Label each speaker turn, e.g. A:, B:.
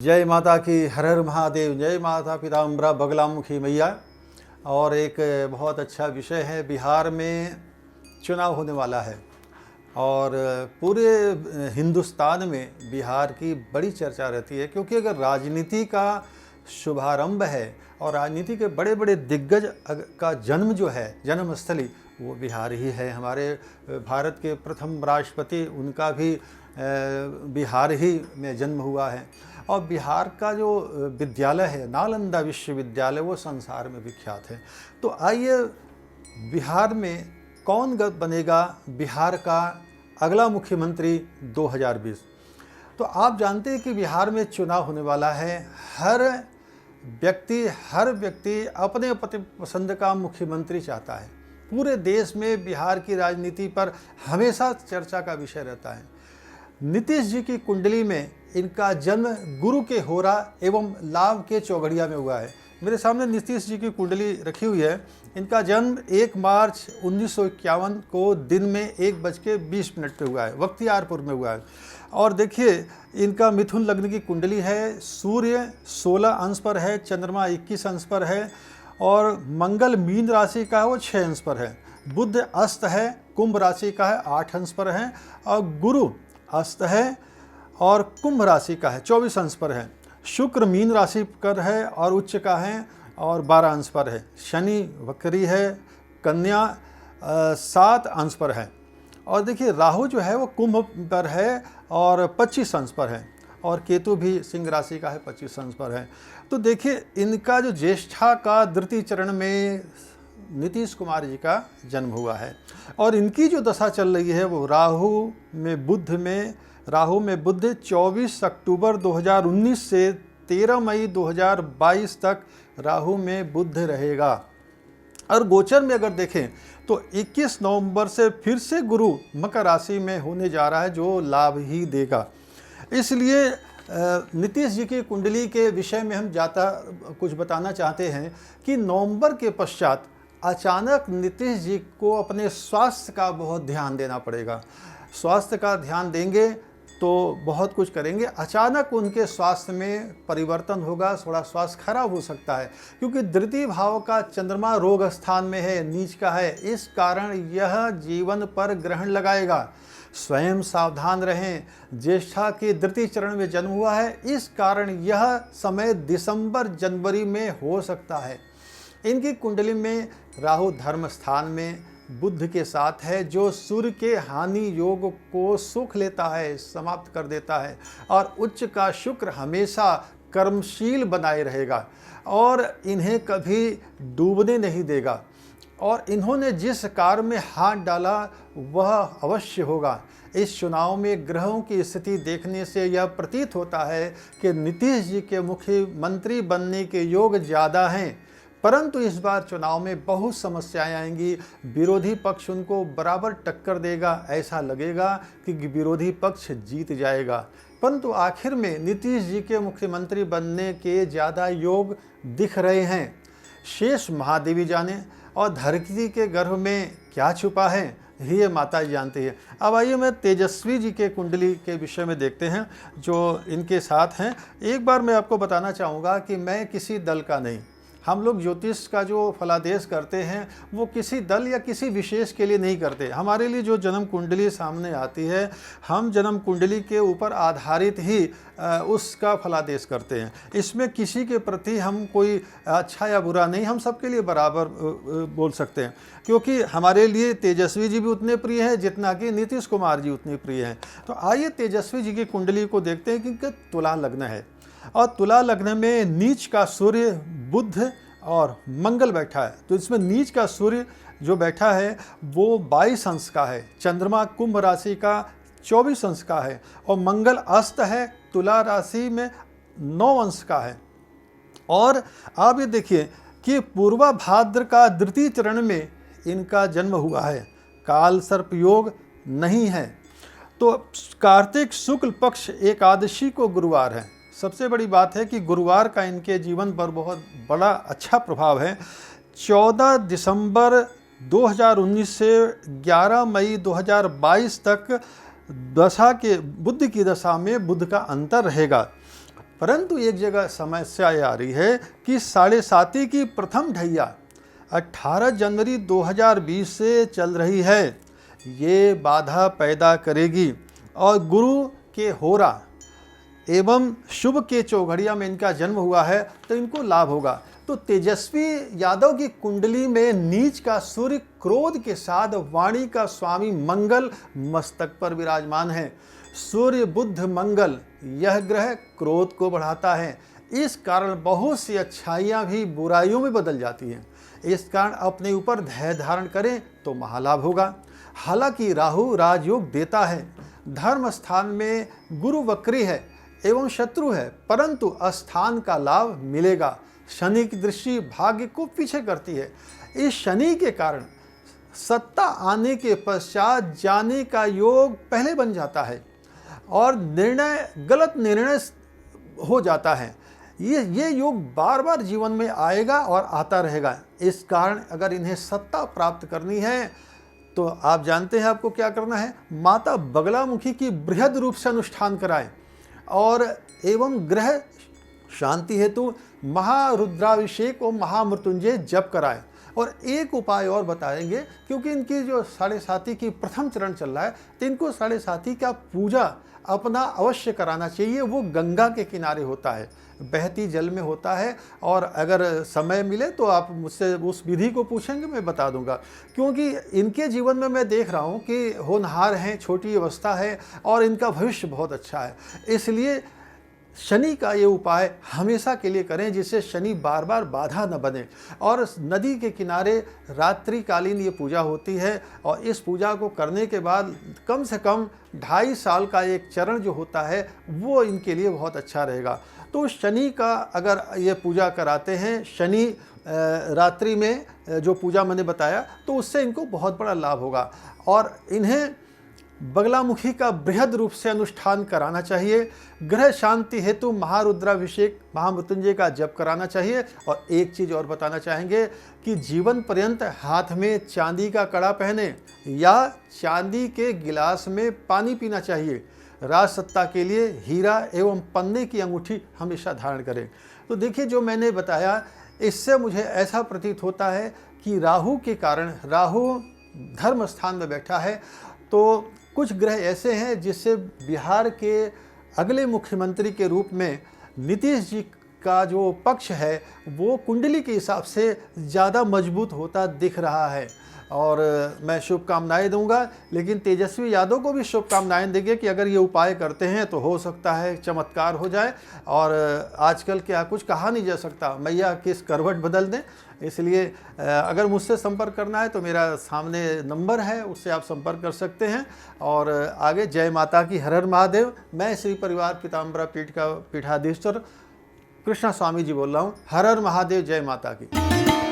A: जय माता की, हर हर महादेव। जय माता पिताम्बरा बगलामुखी मैया। और एक बहुत अच्छा विषय है, बिहार में चुनाव होने वाला है और पूरे हिंदुस्तान में बिहार की बड़ी चर्चा रहती है, क्योंकि अगर राजनीति का शुभारंभ है और राजनीति के बड़े बड़े दिग्गज का जन्म जो है, जन्मस्थली, वो बिहार ही है। हमारे भारत के प्रथम राष्ट्रपति, उनका भी बिहार ही में जन्म हुआ है। और बिहार का जो विद्यालय है, नालंदा विश्वविद्यालय, वो संसार में विख्यात है। तो आइए, बिहार में कौन बनेगा बिहार का अगला मुख्यमंत्री 2020। तो आप जानते हैं कि बिहार में चुनाव होने वाला है। हर व्यक्ति अपने पसंद का मुख्यमंत्री चाहता है। पूरे देश में बिहार की राजनीति पर हमेशा चर्चा का विषय रहता है। नीतीश जी की कुंडली में इनका जन्म गुरु के होरा एवं लाभ के चौघड़िया में हुआ है। मेरे सामने नीतीश जी की कुंडली रखी हुई है। इनका जन्म 1 मार्च 1951 को दिन में 1:20 पे हुआ है, बख्तियारपुर में हुआ है। और देखिए, इनका मिथुन लग्न की कुंडली है। सूर्य 16 अंश पर है, चंद्रमा 21 अंश पर है और मंगल मीन राशि का है, वो 6 अंश पर है। बुध अस्त है, कुंभ राशि का है, 8 अंश पर है। और गुरु अस्त है और कुंभ राशि का है, 24 अंश पर है। शुक्र मीन राशि पर है और उच्च का है और 12 अंश पर है। शनि वक्री है, कन्या 7 अंश पर है। और देखिए, राहु जो है वो कुंभ पर है और 25 अंश पर है। और केतु भी सिंह राशि का है, 25 अंश पर है। तो देखिए, इनका जो ज्येष्ठा का द्वितीय चरण में नीतीश कुमार जी का जन्म हुआ है। और इनकी जो दशा चल रही है वो राहु में बुध 24 अक्टूबर 2019 से 13 मई 2022 तक राहु में बुध रहेगा। और गोचर में अगर देखें तो 21 नवंबर से फिर से गुरु मकर राशि में होने जा रहा है, जो लाभ ही देगा। इसलिए नीतीश जी की कुंडली के विषय में हम ज़्यादा कुछ बताना चाहते हैं कि नवंबर के पश्चात अचानक नीतीश जी को अपने स्वास्थ्य का बहुत ध्यान देना पड़ेगा। स्वास्थ्य का ध्यान देंगे तो बहुत कुछ करेंगे। अचानक उनके स्वास्थ्य में परिवर्तन होगा, थोड़ा स्वास्थ्य खराब हो सकता है, क्योंकि द्वितीय भाव का चंद्रमा रोग स्थान में है, नीच का है। इस कारण यह जीवन पर ग्रहण लगाएगा। स्वयं सावधान रहें। ज्येष्ठा के द्वितीय चरण में जन्म हुआ है, इस कारण यह समय दिसंबर जनवरी में हो सकता है। इनकी कुंडली में राहु धर्म स्थान में बुध के साथ है, जो सूर्य के हानि योग को सुख लेता है, समाप्त कर देता है। और उच्च का शुक्र हमेशा कर्मशील बनाए रहेगा और इन्हें कभी डूबने नहीं देगा। और इन्होंने जिस कार्य में हाथ डाला वह अवश्य होगा। इस चुनाव में ग्रहों की स्थिति देखने से यह प्रतीत होता है कि नीतीश जी के मुख्यमंत्री बनने के योग ज़्यादा हैं, परंतु इस बार चुनाव में बहुत समस्याएं आएंगी। विरोधी पक्ष उनको बराबर टक्कर देगा। ऐसा लगेगा कि विरोधी पक्ष जीत जाएगा, परंतु आखिर में नीतीश जी के मुख्यमंत्री बनने के ज़्यादा योग दिख रहे हैं। शेष महादेवी जाने और धरती के गर्भ में क्या छुपा है, ये माता जी जानती है। अब आइए, मैं तेजस्वी जी के कुंडली के विषय में देखते हैं जो इनके साथ हैं। एक बार मैं आपको बताना चाहूँगा कि मैं किसी दल का नहीं, हम लोग ज्योतिष का जो फलादेश करते हैं वो किसी दल या किसी विशेष के लिए नहीं करते। हमारे लिए जो जन्म कुंडली सामने आती है, हम जन्म कुंडली के ऊपर आधारित ही उसका फलादेश करते हैं। इसमें किसी के प्रति हम कोई अच्छा या बुरा नहीं, हम सबके लिए बराबर बोल सकते हैं, क्योंकि हमारे लिए तेजस्वी जी भी उतने प्रिय हैं जितना कि नीतीश कुमार जी उतने प्रिय हैं। तो आइए तेजस्वी जी की कुंडली को देखते हैं कि तुला लग्न है और तुला लग्न में नीच का सूर्य, बुध और मंगल बैठा है। तो इसमें नीच का सूर्य जो बैठा है वो 22 अंश का है, चंद्रमा कुंभ राशि का 24 अंश का है और मंगल अस्त है, तुला राशि में 9 अंश का है। और आप ये देखिए कि पूर्वा भाद्र का द्वितीय चरण में इनका जन्म हुआ है। काल सर्प योग नहीं है। तो कार्तिक शुक्ल पक्ष एकादशी को गुरुवार है। सबसे बड़ी बात है कि गुरुवार का इनके जीवन पर बहुत बड़ा अच्छा प्रभाव है। 14 दिसंबर 2019 से 11 मई 2022 तक दशा के बुध की दशा में बुध का अंतर रहेगा। परंतु एक जगह समस्या ये आ रही है कि 7.5 की प्रथम ढैया 18 जनवरी 2020 से चल रही है। ये बाधा पैदा करेगी और गुरु के होरा एवं शुभ के चौघड़िया में इनका जन्म हुआ है तो इनको लाभ होगा। तो तेजस्वी यादव की कुंडली में नीच का सूर्य क्रोध के साथ वाणी का स्वामी मंगल मस्तक पर विराजमान है। सूर्य बुध मंगल यह ग्रह क्रोध को बढ़ाता है। इस कारण बहुत सी अच्छाइयाँ भी बुराइयों में बदल जाती हैं। इस कारण अपने ऊपर धैर्य धारण करें तो महालाभ होगा। हालांकि राहु राजयोग देता है, धर्म स्थान में गुरु वक्री है एवं शत्रु है, परंतु स्थान का लाभ मिलेगा। शनि की दृष्टि भाग्य को पीछे करती है। इस शनि के कारण सत्ता आने के पश्चात जाने का योग पहले बन जाता है और गलत निर्णय हो जाता है। ये योग बार बार जीवन में आएगा और आता रहेगा। इस कारण अगर इन्हें सत्ता प्राप्त करनी है तो आप जानते हैं आपको क्या करना है। माता बगलामुखी की बृहद रूप से अनुष्ठान कराएं और एवं ग्रह शांति हेतु महारुद्राभिषेक और महामृत्युंजय जप कराएं। और एक उपाय और बताएंगे, क्योंकि इनकी जो 7.5 की प्रथम चरण चल रहा है तो इनको 7.5 का पूजा अपना अवश्य कराना चाहिए। वो गंगा के किनारे होता है, बहती जल में होता है। और अगर समय मिले तो आप मुझसे उस विधि को पूछेंगे, मैं बता दूंगा। क्योंकि इनके जीवन में मैं देख रहा हूँ कि होनहार हैं, छोटी अवस्था है और इनका भविष्य बहुत अच्छा है। इसलिए शनि का ये उपाय हमेशा के लिए करें जिससे शनि बार बार बाधा न बने। और नदी के किनारे रात्रिकालीन ये पूजा होती है और इस पूजा को करने के बाद कम से कम 2.5 साल का एक चरण जो होता है वो इनके लिए बहुत अच्छा रहेगा। तो शनि का अगर ये पूजा कराते हैं, शनि रात्रि में जो पूजा मैंने बताया, तो उससे इनको बहुत बड़ा लाभ होगा। और इन्हें बगलामुखी का बृहद रूप से अनुष्ठान कराना चाहिए। ग्रह शांति हेतु महारुद्राभिषेक महामृत्युंजय का जप कराना चाहिए। और एक चीज़ और बताना चाहेंगे कि जीवन पर्यंत हाथ में चांदी का कड़ा पहने या चांदी के गिलास में पानी पीना चाहिए। राज सत्ता के लिए हीरा एवं पन्ने की अंगूठी हमेशा धारण करें। तो देखिए, जो मैंने बताया इससे मुझे ऐसा प्रतीत होता है कि राहु के कारण, राहु धर्म स्थान में बैठा है, तो कुछ ग्रह ऐसे हैं जिससे बिहार के अगले मुख्यमंत्री के रूप में नीतीश जी का जो पक्ष है वो कुंडली के हिसाब से ज़्यादा मजबूत होता दिख रहा है। और मैं शुभकामनाएं दूंगा, लेकिन तेजस्वी यादव को भी शुभकामनाएं देंगे कि अगर ये उपाय करते हैं तो हो सकता है चमत्कार हो जाए। और आजकल क्या कुछ कहा नहीं जा सकता, मैया किस करवट बदल दें। इसलिए अगर मुझसे संपर्क करना है तो मेरा सामने नंबर है, उससे आप संपर्क कर सकते हैं। और आगे जय माता की, हर हर महादेव। मैं श्री परिवार पीताम्बरा पीठ का पीठाधीश्वर कृष्णा स्वामी जी बोल रहा हूँ। हर हर महादेव, जय माता की।